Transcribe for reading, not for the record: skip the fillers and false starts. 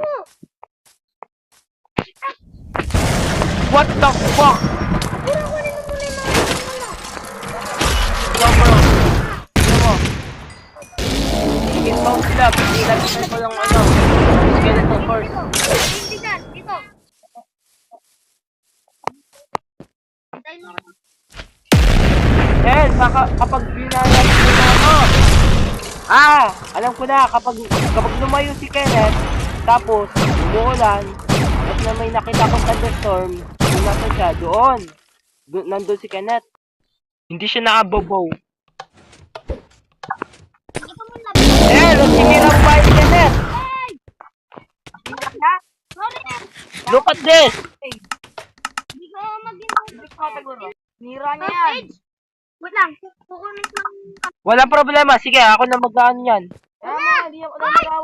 ako. What the fuck? Pero kunin mo muna yung mga ano. Yo, bro. Ano mo? Sige, spawn sila. Ilagay ko lang ano. Skeleton force. Hindi dyan, dito. Antayin mo. Kapag binayad ko na ako. Alam ko na. Kapag lumayo si Kenneth, tapos umuulan, at na may nakita ko thunderstorm, doon natin siya, doon. Nandun si Kenneth. Hindi siya nakabobow. Hindi ka mo labi. Sinira mo ba yung Kenneth? Hey! Sorry. Look at this! Hindi ko mag-input. Nira niya yan. Edge. Wait lang. Kukunin lang. Walang problema. Sige, ako na mag-ano yan. Tama, hindi ako